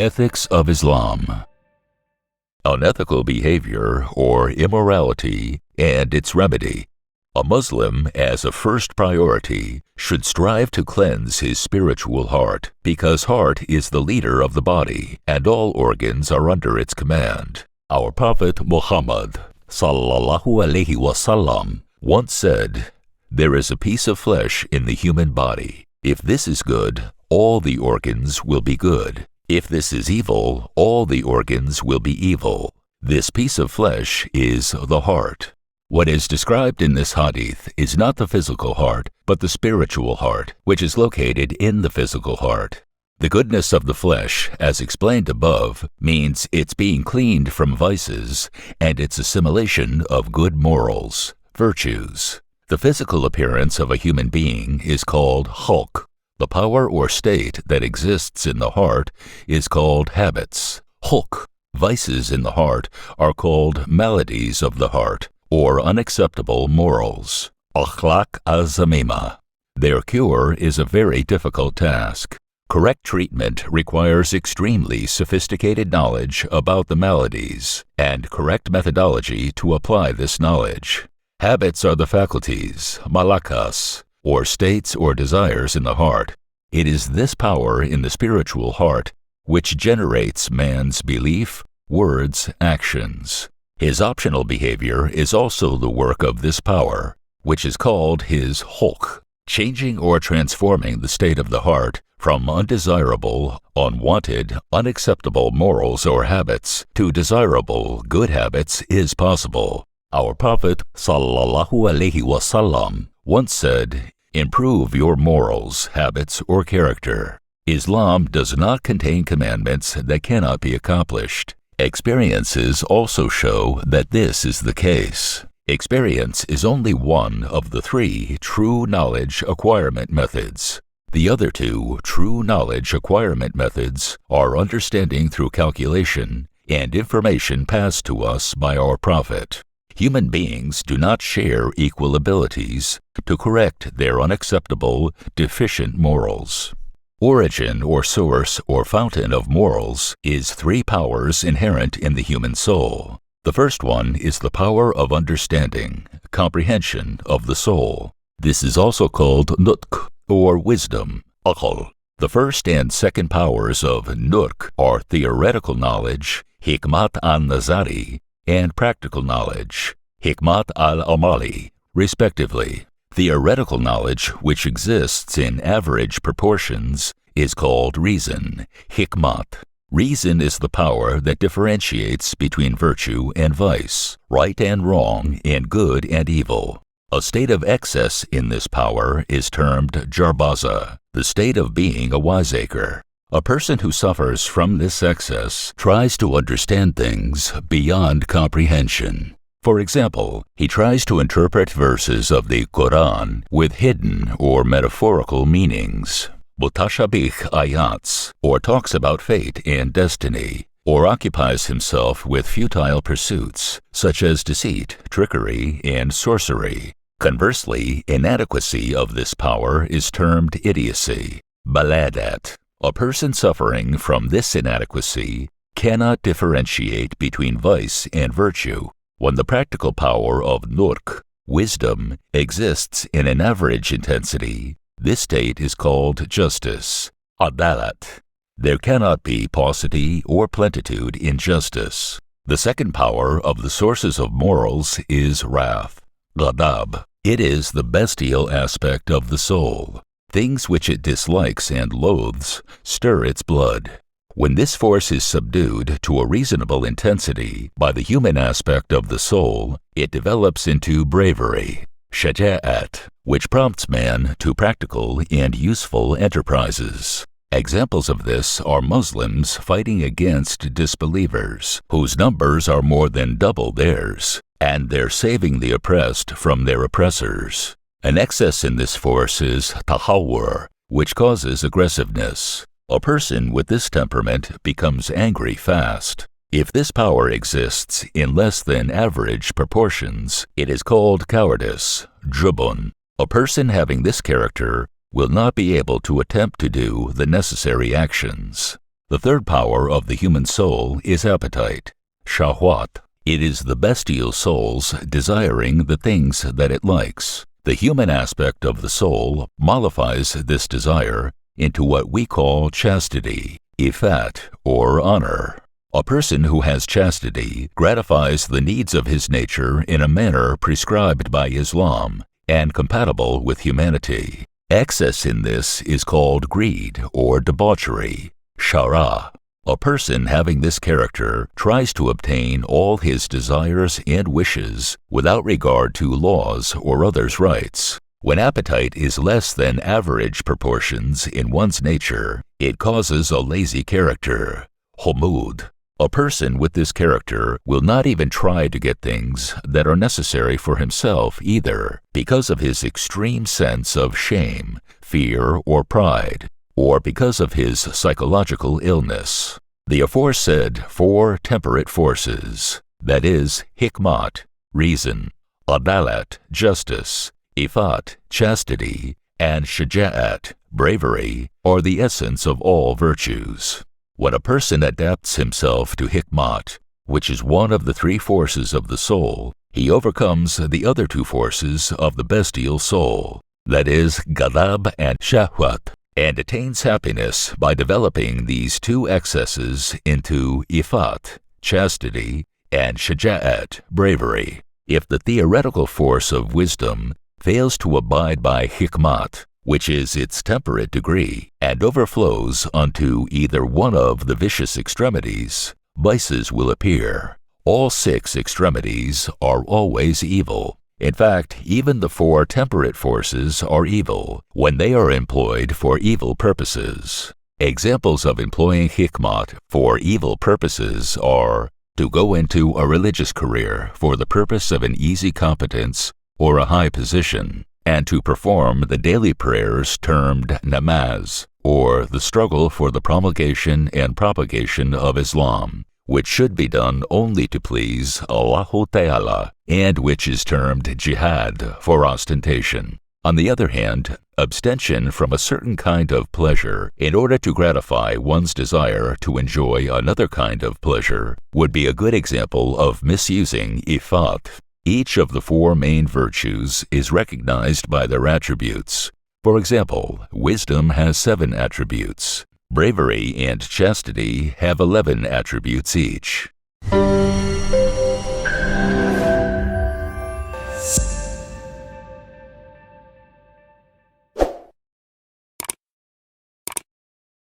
Ethics of Islam. Unethical behavior or immorality and its remedy. A Muslim, as a first priority, should strive to cleanse his spiritual heart, because heart is the leader of the body, and all organs are under its command. Our Prophet Muhammad sallallahu alaihi wasallam once said, "There is a piece of flesh in the human body. If this is good, all the organs will be good. If this is evil, all the organs will be evil. This piece of flesh is the heart." What is described in this hadith is not the physical heart, but the spiritual heart, which is located in the physical heart. The goodness of the flesh, as explained above, means its being cleaned from vices and its assimilation of good morals, virtues. The physical appearance of a human being is called khulq. The power or state that exists in the heart is called habits, khulq. Vices in the heart are called maladies of the heart, or unacceptable morals, akhlaq al-zamima. Their cure is a very difficult task. Correct treatment requires extremely sophisticated knowledge about the maladies and correct methodology to apply this knowledge. Habits are the faculties, malakas, or states or desires in the heart. It is this power in the spiritual heart which generates man's belief, words, actions. His optional behavior is also the work of this power, which is called his khulq, changing or transforming the state of the heart from undesirable, unwanted, unacceptable morals or habits to desirable, good habits is possible. Our Prophet sallallahu alaihi wasallam once said, "Improve your morals, habits, or character." Islam does not contain commandments that cannot be accomplished. Experiences also show that this is the case. Experience is only one of the three true knowledge acquirement methods. The other two true knowledge acquirement methods are understanding through calculation and information passed to us by our Prophet. Human beings do not share equal abilities to correct their unacceptable, deficient morals. Origin or source or fountain of morals is three powers inherent in the human soul. The first one is the power of understanding, comprehension of the soul. This is also called nutq, or wisdom, aql. The first and second powers of nutq are theoretical knowledge, hikmat al-nazari, and practical knowledge, hikmat al-amali, respectively. Theoretical knowledge, which exists in average proportions, is called reason, hikmat. Reason is the power that differentiates between virtue and vice, right and wrong, and good and evil. A state of excess in this power is termed jarbaza, the state of being a wiseacre. A person who suffers from this excess tries to understand things beyond comprehension. For example, he tries to interpret verses of the Quran with hidden or metaphorical meanings, mutashabih ayats, or talks about fate and destiny, or occupies himself with futile pursuits, such as deceit, trickery, and sorcery. Conversely, inadequacy of this power is termed idiocy, baladat. A person suffering from this inadequacy cannot differentiate between vice and virtue. When the practical power of nutq, wisdom, exists in an average intensity, this state is called justice, adalat. There cannot be paucity or plenitude in justice. The second power of the sources of morals is wrath, ghadab. It is the bestial aspect of the soul. Things which it dislikes and loathes stir its blood. When this force is subdued to a reasonable intensity by the human aspect of the soul, it develops into bravery, shaja'at, which prompts man to practical and useful enterprises. Examples of this are Muslims fighting against disbelievers, whose numbers are more than double theirs, and they're saving the oppressed from their oppressors. An excess in this force is tahawwur, which causes aggressiveness. A person with this temperament becomes angry fast. If this power exists in less than average proportions, it is called cowardice, jubun. A person having this character will not be able to attempt to do the necessary actions. The third power of the human soul is appetite, shahwat. It is the bestial soul's desiring the things that it likes. The human aspect of the soul mollifies this desire into what we call chastity, ifat, or honor. A person who has chastity gratifies the needs of his nature in a manner prescribed by Islam and compatible with humanity. Excess in this is called greed or debauchery, shara. A person having this character tries to obtain all his desires and wishes without regard to laws or others' rights. When appetite is less than average proportions in one's nature, it causes a lazy character, humud. A person with this character will not even try to get things that are necessary for himself either, because of his extreme sense of shame, fear, or pride, or because of his psychological illness. The aforesaid four temperate forces, that is, hikmat, reason, adalat, justice, ifat, chastity, and shaja'at, bravery, are the essence of all virtues. When a person adapts himself to hikmat, which is one of the three forces of the soul, he overcomes the other two forces of the bestial soul, that is, ghadab and shahwat, and attains happiness by developing these two excesses into ifat, chastity, and shaja'at, bravery. If the theoretical force of wisdom fails to abide by hikmat, which is its temperate degree, and overflows onto either one of the vicious extremities, vices will appear. All six extremities are always evil. In fact, even the four temperate forces are evil when they are employed for evil purposes. Examples of employing hikmat for evil purposes are to go into a religious career for the purpose of an easy competence or a high position, and to perform the daily prayers termed namaz, or the struggle for the promulgation and propagation of Islam, which should be done only to please Allahu Ta'ala, and which is termed jihad for ostentation. On the other hand, abstention from a certain kind of pleasure in order to gratify one's desire to enjoy another kind of pleasure would be a good example of misusing ifat. Each of the four main virtues is recognized by their attributes. For example, wisdom has 7 attributes. Bravery and chastity have 11 attributes each.